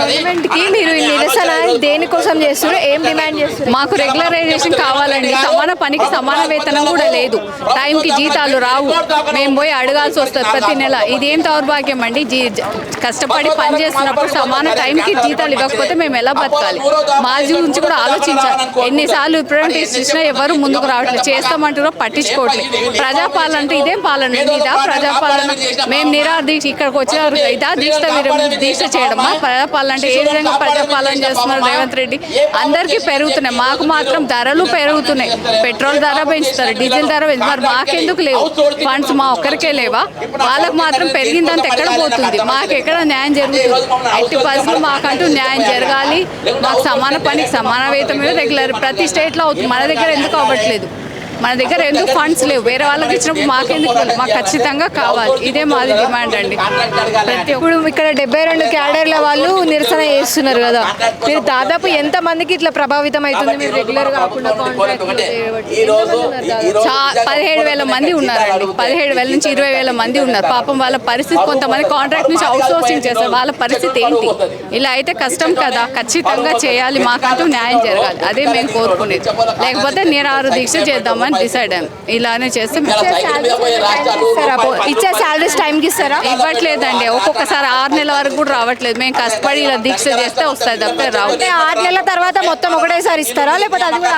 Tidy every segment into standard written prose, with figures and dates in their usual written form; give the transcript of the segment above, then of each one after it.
Government కి మీరు ఈ నిరసన దేనికోసం చేస్తారు, ఏం డిమాండ్ చేస్తారు? మాకు రెగ్యులరైజేషన్ కావాలండి. సమాన పనికి సమాన వేతనం కూడా లేదు, టైంకి జీతాలు రావు, మేము పోయి అడగాల్సి వస్తుంది ప్రతి నెల. ఇదేం దౌర్భాగ్యం అండి. కష్టపడి పని చేస్తున్నప్పుడు సమాన టైంకి జీతాలు ఇవ్వకపోతే మేము ఎలా బతకాలి? మా గురించి కూడా ఆలోచించాలి. ఎన్నిసార్లు రిప్రజెంటేషన్ ఇచ్చినా ఎవరు ముందుకు రావట్లేదు, చేస్తామంటారో పట్టించుకోవట్లేదు. ప్రజాపాలన అంటే ఇదేం పాలన? ఇదా ప్రజాపాలన? మేము నిరాదీక్ష ఇక్కడికి వచ్చినారు, ఇదా దీక్ష చేయడమా? ప్రజాపాలన అంటే ఏ విధంగా ప్రజాపాలన చేస్తున్నారు రేవంత్ రెడ్డి? అందరికీ పెరుగుతున్నాయి, మాకు మాత్రం ధరలు పెరుగుతున్నాయి. పెట్రోల్ ధర పెంచుతారు, డీజిల్ ధర పెంచుతారు. మరి మాకెందుకు లేవు ఫండ్స్? మా ఒక్కరికే లేవా? వాళ్ళకు మాత్రం పెరిగిందంత ఎక్కడ పోతుంది? మాకు ఎక్కడ న్యాయం జరుగుతుంది? 80% మాకంటూ న్యాయం జరగాలి. మాకు సమాన పనికి సమాన వేతనం రెగ్యులర్ ప్రతి స్టేట్లో అవుతుంది. మన దగ్గర ఎందుకు అవ్వట్లేదు? మన దగ్గర ఎందుకు ఫండ్స్ లేవు? వేరే వాళ్ళకి ఇచ్చినప్పుడు మాకెందుకు? మాకు ఖచ్చితంగా కావాలి. ఇదే మాది డిమాండ్ అండి. ఇప్పుడు ఇక్కడ 72 క్యాడర్ల వాళ్ళు నిరసన చేస్తున్నారు కదా, మీరు దాదాపు ఎంత మందికి ఇట్లా ప్రభావితం అవుతుంది? మీరు రెగ్యులర్ కాకుండా 17,000 మంది ఉన్నారండి. 17,000 నుంచి 20,000 మంది ఉన్నారు. పాపం వాళ్ళ పరిస్థితి, కొంతమంది కాంట్రాక్ట్ నుంచి అవుట్ సోర్సింగ్ చేస్తారు. వాళ్ళ పరిస్థితి ఏంటి? ఇలా అయితే కష్టం కదా. ఖచ్చితంగా చేయాలి, మాకంటూ న్యాయం జరగాలి. అదే మేము కోరుకునేది. లేకపోతే నిరాహార దీక్ష చేద్దామని డిసైడ్ అయ్యాం. ఇలానే చేస్తే ఇచ్చే సాలరీస్ టైంకి ఇస్తారా? ఇవ్వట్లేదండి. ఒక్కొక్కసారి 6 నెలల వరకు కూడా రావట్లేదు. మేము కష్టపడి ఇలా దీక్ష చేస్తే వస్తాయి తప్పే రావు. 6 నెలల తర్వాత మొత్తం ఒకటేసారి ఇస్తారా, లేకపోతే అది కూడా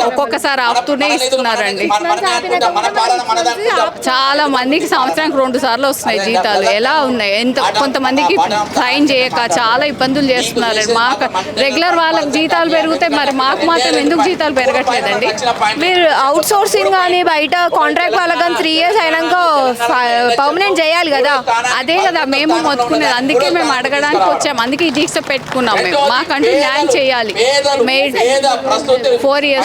ఒక్కొక్కసారి ఆపుతూనే ఇస్తున్నారండి. చాలా మందికి సంవత్సరానికి 2 సార్లు వస్తున్నాయి జీతాలు. ఎలా ఉన్నాయి? కొంతమందికి సైన్ చేయక చాలా ఇబ్బందులు చేస్తున్నారు. మాకు రెగ్యులర్ వాళ్ళకి జీతాలు పెరిగితే మరి మాకు మాత్రం ఎందుకు జీతాలు పెరగట్లేదండి? మీరు అవుట్ సోర్సింగ్ కానీ బయట కాంట్రాక్ట్ వాళ్ళకి కానీ 3 years అయినాక పర్మనెంట్ చేయాలి కదా. అదే కదా మేము మొత్తుకునేది. అందుకే మేము అడగడానికి వచ్చాము. అందుకే ఈ దీక్ష పెట్టుకున్నాం. మేము మాకంటూ న్యాయం చేయాలి. 4 years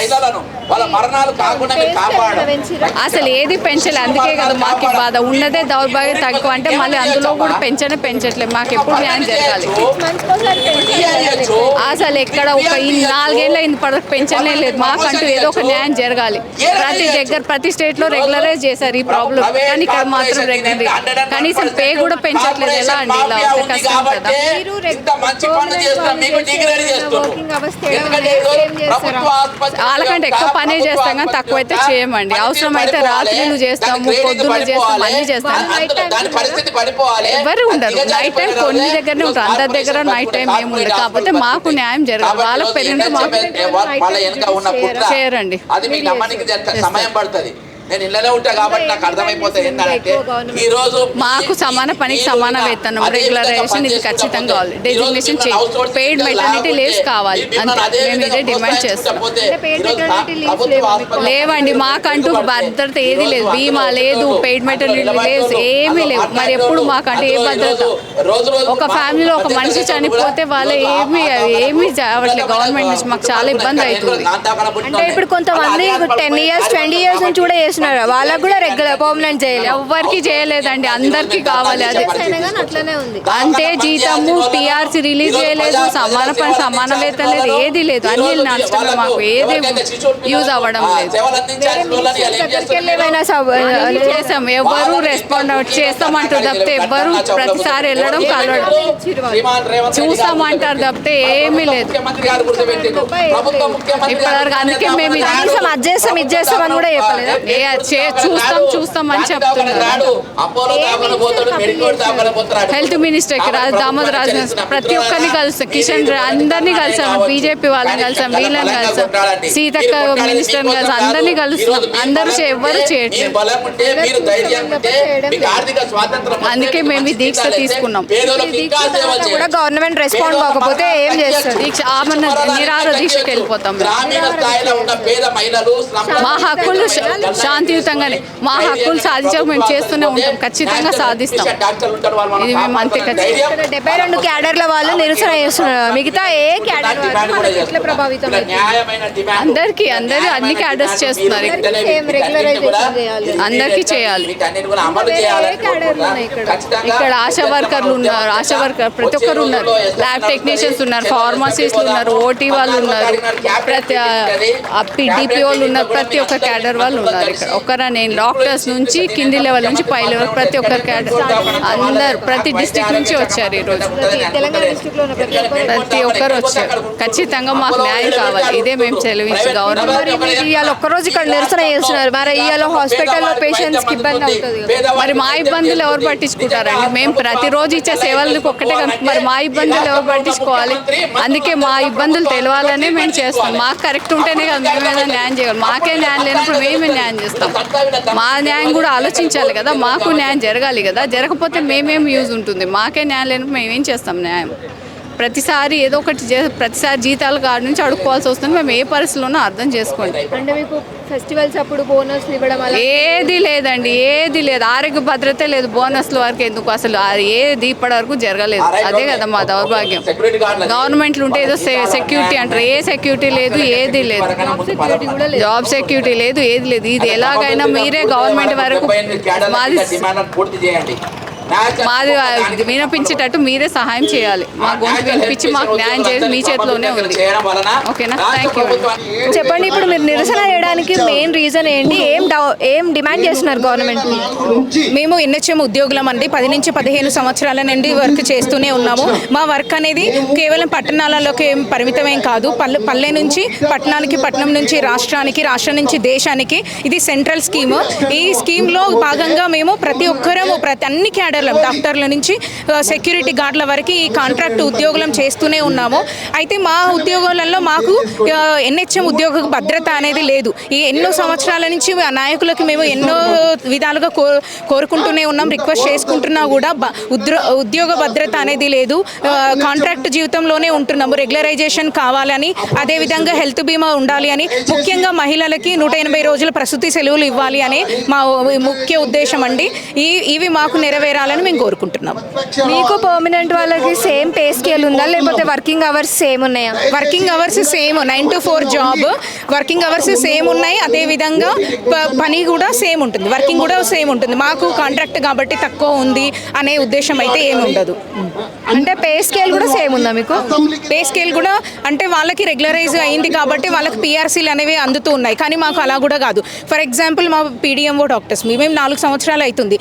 అసలు ఏది పెంచలే. అందుకే కదా మాకు బాధ ఉన్నదే. దౌర్భాగ్యం తక్కువ అంటే మళ్ళీ అందులో కూడా పెంచట్లేదు. మాకు ఎప్పుడు న్యాయం జరగాలి. అసలు ఎక్కడ ఒక 4 ఏళ్ళ పెంచనే లేదు. మాకంటూ ఏదో ఒక న్యాయం జరగాలి. ప్రతి స్టేట్ లో రెగ్యులరైజ్ చేశారు ఈ ప్రాబ్లం, కానీ ఇక్కడ మాత్రం రెగ్యులర్ కనీసం పే కూడా పెంచట్లేదు. ఎలా అండి? ఇలా వస్తే కష్టం కదా. వాళ్ళకంటే ఎక్కువ పనే చేస్తాం కానీ తక్కువ అయితే చేయమండి. అవసరం అయితే రాత్రులు చేస్తాము, పొద్దులు చేస్తాము, అన్ని చేస్తాము. ఎవరు ఉండరు. నైట్ టైం కొన్ని దగ్గరనే ఉంటారు, అందరి దగ్గర నైట్ టైం ఏమి ఉండదు. కాకపోతే మాకు న్యాయం జరగదు. వాళ్ళకి పెరిగిన మాకు చేయరండి. సమయం పడుతుంది. నేను ఇళ్ళనే ఉంటా కాబట్టి నాకు అర్థమైపోతుంది ఏంటంటే ఈ రోజు మాకు సమాన పనికి సమాన వేతనం, రెగ్యులరైజేషన్ ఇది ఖచ్చితంగా కావాలి. డెసిగ్నేషన్ పెయిడ్ మెటర్నిటీ లీవ్స్ కావాలి. అంతే మేము ఇదే డిమాండ్ చేస్తాం. లేవండి, మాకంటూ భద్రత ఏది లేదు. బీమా లేదు, పెయిడ్ మెటర్నిటీ లీవ్స్ ఏమీ లేవు. మరి ఎప్పుడు మాకంటూ ఏ భద్రత? ఒక ఫ్యామిలీలో ఒక మనిషి చనిపోతే వాళ్ళు ఏమీ చేయట్లేదు గవర్నమెంట్ నుంచి. మాకు చాలా ఇబ్బంది అవుతుంది. అంటే ఇప్పుడు కొంతమంది 10 years 20 years నుంచి కూడా వాళ్ళకు కూడా రెగ్యులర్ పర్మనెంట్ చేయలేదు. ఎవ్వరికి చేయలేదండి, అందరికి కావాలి. అది అట్లనే ఉంది. అంటే జీతము పిఆర్సీ రిలీజ్ చేయలేదు, సమాన పని సమాన వేతనం లేదు, ఏది లేదు. అన్ని నష్టంగా మాకు ఏది యూజ్ అవ్వడం లేదు. చేసాం, ఎవరు రెస్పాండ్ చేస్తామంటారు తప్పితే ఎవ్వరు ప్రతిసారి వెళ్ళడం కలవడం చూస్తామంటారు తప్పితే ఏమీ లేదు ఇప్పటివరకు. అందుకే మేము ఇది చేస్తామని కూడా చెప్పలేదు. చూస్తాం అని చెప్తున్నారు. హెల్త్ మినిస్టర్ దామోదర్ రాజు ప్రతి ఒక్కరిని కలుస్తాం, కిషన్ అందరినీ కలిసాం, బీజేపీ వాళ్ళని కలిసాం, వీళ్ళని కలిసాం, సీతక్క మినిస్టర్ని కలిసాం, అందరినీ కలుస్తున్నాం. అందరూ ఎవరు చేయట్లేదు. అందుకే మేము ఈ దీక్ష తీసుకున్నాం. కూడా గవర్నమెంట్ రెస్పాండ్ కాకపోతే ఏం చేస్తారు? దీక్ష నిరాహార దీక్షకి వెళ్ళిపోతాం. మా హక్కులు శాంతియుతంగానే మా హక్కులు సాధించక మేము చేస్తూనే ఉంటాం. ఖచ్చితంగా సాధిస్తాం. ఇది మేము అంతే. 72 క్యాడర్ల వాళ్ళు నిరసన చేస్తున్నారు. మిగతా ఏ క్యాడర్ ఎట్లా ప్రభావితం? అందరికీ అన్ని క్యాడర్స్ చేస్తున్నారు. అందరికీ చేయాలి. ఇక్కడ ఆశా వర్కర్లు ఉన్నారు, ప్రతి ఒక్కరు ఉన్నారు, ల్యాబ్ టెక్నీషియన్స్ ఉన్నారు, ఫార్మసిస్టులు ఉన్నారు, ఓటీ వాళ్ళు ఉన్నారు, ప్రతి డిపిఓలు ఉన్నారు, ప్రతి ఒక్క క్యాడర్ వాళ్ళు ఉన్నారు ఇక్కడ. ఒక్కరా నేను డాక్టర్స్ నుంచి కింది లెవెల్ నుంచి పై లెవెల్ ప్రతి ఒక్కరి క్యాడర్ అందరు ప్రతి డిస్ట్రిక్ట్ నుంచి వచ్చారు ఈరోజు. తెలంగాణ డిస్ట్రిక్ట్లో ఉన్న ప్రతి ఒక్కరు వచ్చారు. ఖచ్చితంగా మాకు న్యాయం కావాలి. ఇదే మేము చెల్లించి గవర్నమెంట్. ఇవాళ ఒక్కరోజు ఇక్కడ నిరసన చేస్తున్నారు, మరి ఇవాళ హాస్పిటల్లో పేషెంట్స్కి ఇబ్బంది అవుతుంది కదా. మరి మా ఇబ్బందులు ఎవరు పట్టించుకుంటారండి? మేము ప్రతిరోజు ఇచ్చే సేవలకు ఒక్కటే కనుక మరి మా ఇబ్బందులు ఎవరు పట్టించుకోవాలి? అందుకే మా ఇబ్బందులు తెలవాలనే మేము చేస్తాం. మాకు కరెక్ట్ ఉంటేనే కదా మేమేదో న్యాయం చేయాలి. మాకే న్యాయం లేనప్పుడు మేమే న్యాయం చేస్తాం. మా న్యాయం కూడా ఆలోచించాలి కదా, మాకు న్యాయం జరగాలి కదా. జరగకపోతే మేమేం యూజ్ ఉంటుంది? మాకే న్యాయం లేనప్పుడు మేమేం చేస్తాం న్యాయం? ప్రతిసారి ఏదో ఒకటి ప్రతిసారి జీతాల కాడ నుంచి అడుక్కోవాల్సి వస్తుంది. మేము ఏ పరిస్థితుల్లోనో అర్థం చేసుకోండి. అంటే మీకు ఫెస్టివల్స్ అప్పుడు బోనస్లు ఇవ్వడం అలా ఏది లేదండి, ఏది లేదు. ఆరోగ్య భద్రత లేదు. బోనస్ల వరకు ఎందుకు? అసలు అది ఏది ఇప్పటి వరకు జరగలేదు. అదే కదా మా దౌర్భాగ్యం. గవర్నమెంట్లు ఉంటే ఏదో సెక్యూరిటీ అంటారు, ఏ సెక్యూరిటీ లేదు, ఏది లేదు. జాబ్ సెక్యూరిటీ లేదు, ఏది లేదు. ఇది ఎలాగైనా మీరే గవర్నమెంట్ వరకు మాది వినిపించేటట్టు మీరే సహాయం చేయాలి. మా గొంతు వినిపించి మాకు న్యాయం చేసి మీ చేతిలోనే ఉంది. ఓకేనా? Thank you. చెప్పండి, ఇప్పుడు మీరు నిరసన చేయడానికి మెయిన్ రీజన్ ఏంటి? ఏం డిమాండ్ చేస్తున్నారు గవర్నమెంట్? మేము ఎన్హెచ్ఎం ఉద్యోగులం అండి. 10 నుంచి 15 సంవత్సరాల నుండి వర్క్ చేస్తూనే ఉన్నాము. మా వర్క్ అనేది కేవలం పట్టణాలలోకి పరిమితమేం కాదు. పల్లె నుంచి పట్టణానికి, పట్టణం నుంచి రాష్ట్రానికి, రాష్ట్రం నుంచి దేశానికి. ఇది సెంట్రల్ స్కీమ్. ఈ స్కీమ్లో భాగంగా మేము ప్రతి ఒక్కరము అన్ని క్యాడర్లు, డాక్టర్ల నుంచి సెక్యూరిటీ గార్డుల వరకు ఈ కాంట్రాక్ట్ ఉద్యోగులం చేస్తూనే ఉన్నాము. అయితే మా ఉద్యోగాలలో మాకు ఎన్హెచ్ఎం ఉద్యోగ భద్రత అనేది లేదు. ఈ ఎన్నో సంవత్సరాల నుంచి నాయకులకి మేము ఎన్నో విధాలుగా కోరుకుంటూనే ఉన్నాం, రిక్వెస్ట్ చేసుకుంటున్నా కూడా ఉద్యోగ భద్రత అనేది లేదు. కాంట్రాక్ట్ జీవితంలోనే ఉంటున్నాము. రెగ్యులరైజేషన్ కావాలని, అదేవిధంగా హెల్త్ బీమా ఉండాలి అని, ముఖ్యంగా మహిళలకి 180 రోజుల ప్రసూతి సెలవులు ఇవ్వాలి అని మా ముఖ్య ఉద్దేశం అండి. ఇవి మాకు నెరవేరాలని మేము కోరుకుంటున్నాం. మీకు పర్మనెంట్ వాళ్ళకి సేమ్ పే స్కేల్ ఉందా, లేకపోతే వర్కింగ్ అవర్స్ సేమ్ ఉన్నాయా? Working hours same, 9 to 4 job. Working hours same ఉన్నాయి. అదేవిధంగా పని కూడా సేమ్ ఉంటుంది, వర్కింగ్ కూడా సేమ్ ఉంటుంది. మాకు కాంట్రాక్ట్ కాబట్టి తక్కువ ఉంది అనే ఉద్దేశం అయితే ఏమి ఉండదు. అంటే పే స్కేల్ కూడా సేమ్ ఉందా మీకు? పే స్కేల్ కూడా అంటే వాళ్ళకి రెగ్యులరైజ్ అయింది కాబట్టి వాళ్ళకి పిఆర్సీలు అనేవి అందుతూ ఉన్నాయి. కానీ మాకు అలా కూడా కాదు. ఫర్ ఎగ్జాంపుల్ మా పీడిఎంఓ డాక్టర్స్ మేము 4 సంవత్సరాలు అవుతుంది.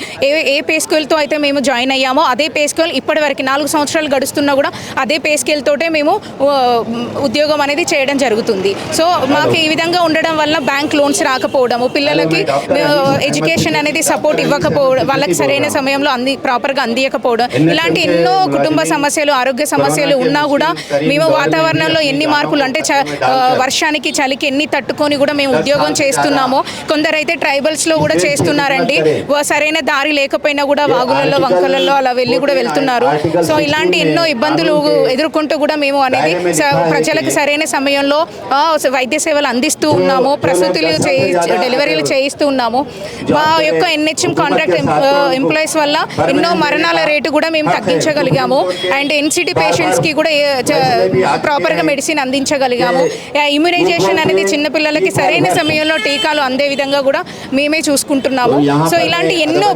ఏ పే స్కేల్తో అయితే మేము జాయిన్ అయ్యామో అదే పే స్కేల్ ఇప్పటి వరకు 4 సంవత్సరాలు గడుస్తున్నా కూడా అదే పే స్కేల్ తోటే మేము ఉద్యోగం అనేది చేయడం జరుగుతుంది. సో మాకు ఈ విధంగా ఉండడం వల్ల బ్యాంక్ లోన్స్ రాకపోవడము, పిల్లలకి ఎడ్యుకేషన్ అనేది సపోర్ట్ ఇవ్వకపోవడం, వాళ్ళకి సరైన సమయంలో ప్రాపర్గా అందియకపోవడం, ఇలాంటి ఎన్నో కుటుంబ సమస్యలు, ఆరోగ్య సమస్యలు ఉన్నా కూడా మేము వాతావరణంలో ఎన్ని మార్పులు అంటే వర్షానికి, చలికి ఎన్ని తట్టుకొని కూడా మేము ఉద్యోగం చేస్తున్నామో. కొందరైతే ట్రైబల్స్లో కూడా చేస్తున్నారండి. సరైన దారి లేకపోయినా కూడా వాగులలో, వంకలలో అలా వెళ్ళి కూడా వెళ్తున్నారు. సో ఇలాంటి ఎన్నో ఇబ్బందులు ఎదుర్కొంటూ కూడా మేము అనేది ప్రజలకు సరైన సమయంలో వైద్య సేవలు అందిస్తూ ఉన్నాము. ప్రసూతులు డెలివరీలు చేయిస్తూ ఉన్నాము. మా యొక్క ఎన్హెచ్ఎం కాంట్రాక్ట్ ఎంప్లాయీస్ వల్ల ఎన్నో మరణాల రేటు కూడా మేము తగ్గించగలిగాము. అండ్ ఎన్సిటీ పేషెంట్స్కి కూడా ప్రాపర్గా మెడిసిన్ అందించగలిగాము. ఇమ్యునైజేషన్ అనేది చిన్నపిల్లలకి సరైన సమయంలో టీకాలు అందే విధంగా కూడా మేమే చూసుకుంటున్నాము. సో ఇలాంటి ఎన్నో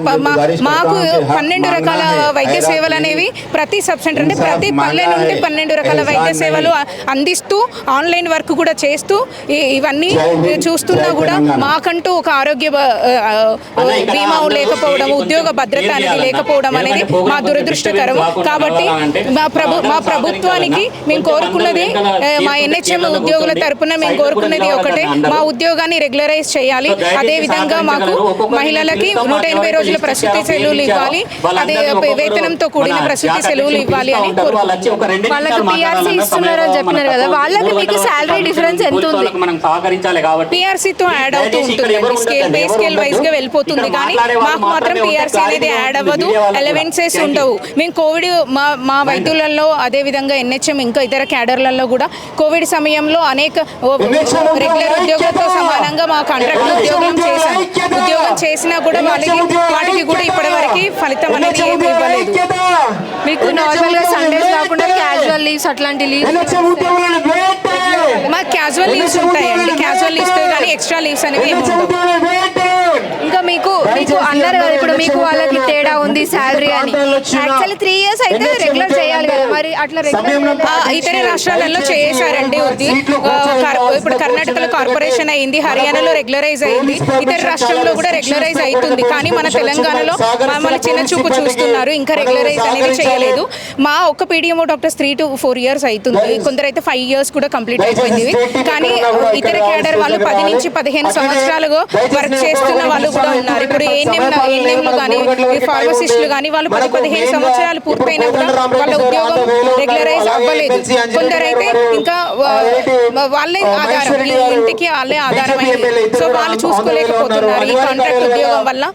మాకు 12 రకాల వైద్య సేవలు అనేవి ప్రతి సబ్ సెంటర్ అంటే ప్రతి పల్లె నుండి 12 రకాల వైద్య సేవలు అందిస్తూ ఆన్లైన్ వర్క్ కూడా చేస్తూ ఇవన్నీ చూస్తున్నా కూడా మాకంటూ ఒక ఆరోగ్య బీమా లేకపోవడం, ఉద్యోగ భద్రత అనేది లేకపోవడం అనేది మా దురదృష్టకరం. కాబట్టి మా ప్రభుత్వానికి మేము కోరుకున్నది, మా ఎన్హెచ్ఎం ఉద్యోగుల తరపున మేము కోరుకున్నది ఒకటే, మా ఉద్యోగాన్ని రెగ్యులరైజ్ చేయాలి. అదేవిధంగా మాకు మహిళలకి 180 రోజుల ప్రసూతి సెలవులు ఇవ్వాలి. అదే వేతనంతో కూడిన ప్రసూతి సెలవులు ఇవ్వాలి అని కోరుకుంటున్నాం. వాళ్ళకి పిఆర్సీ ఇస్తున్నారని చెప్పినారు కదా, వాళ్ళకి మీకు శాలరీ డిఫరెన్స్ ఎంత ఉంది? పిఆర్సీతో యాడ్ అవుతూ ఉంటుంది, పే స్కేల్ వైజ్ గా వెళ్ళిపోతుంది. కానీ మాకు మాత్రం పిఆర్సీ అనేది యాడ్ అవ్వదు, అలవెన్సెస్ ఉండవు. మేము కోవిడ్ మా వైద్యులలో, అదేవిధంగా ఎన్హెచ్ఎం ఇంకా ఇతర క్యాడర్లలో కూడా కోవిడ్ సమయంలో అనేక రెగ్యులర్ ఉద్యోగులతో సమానంగా మా కాంట్రాక్ట్ ఉద్యోగం చేసినా కూడా వాటికి కూడా ఇప్పటివరకు ఫలితం అనేది ఏమి ఇవ్వలేదు. మీకు నార్మల్గా సండేస్ కాకుండా క్యాజువల్ లీవ్స్ అట్లాంటి లీవ్స్? మాకు క్యాజువల్ లీవ్స్ ఉంటాయండి. క్యాజువల్ లీవ్స్ కానీ ఎక్స్ట్రా లీవ్స్ అనేవి ఏమి ఉండవు. ఇంకా మీకు అన్నారు కదా ఇప్పుడు మీకు వాళ్ళకి తేడా ఉంది శాలరీ అని. యాక్చువల్లీ 3 years అయితే రెగ్యులర్ చేయాలి కదా, మరి అట్లా ఇతర రాష్ట్రాలలో చేశారండి ఇప్పుడు కర్ణాటకలో కార్పొరేషన్ అయింది, హర్యానాలో రెగ్యులరైజ్ అయింది, ఇతర రాష్ట్రంలో కూడా రెగ్యులరైజ్ అవుతుంది. కానీ మన తెలంగాణలో మమ్మల్ని చిన్న చూపు చూస్తున్నారు, ఇంకా రెగ్యులరైజ్ అనేది చేయలేదు. మా ఒక్క పీడిఎంఓ డాక్టర్స్ 3 to 4 years అవుతుంది, కొందరైతే 5 years కూడా కంప్లీట్ అయిపోయింది. కానీ ఇతర క్యాడర్ వాళ్ళు 10 నుంచి 15 సంవత్సరాలుగా వర్క్ చేస్తున్న వాళ్ళు కూడా ఉన్నారు. ఇప్పుడు ఏఎన్ఎంలు కానీ ఫార్మసిస్టులు కానీ వాళ్ళు 10-15 సంవత్సరాలు పూర్తయినా కూడా వాళ్ళ ఉద్యోగం రెగ్యులరైజ్ అవ్వలేదు. కొందరైతే ఇంకా వాళ్ళే ఆధారం, ఈ ఇంటికి వాళ్ళే ఆధారం అయింది. సో వాళ్ళు చూసుకోలేకపోతున్నారు ఈ కాంట్రాక్ట్ ఉద్యోగం వల్ల.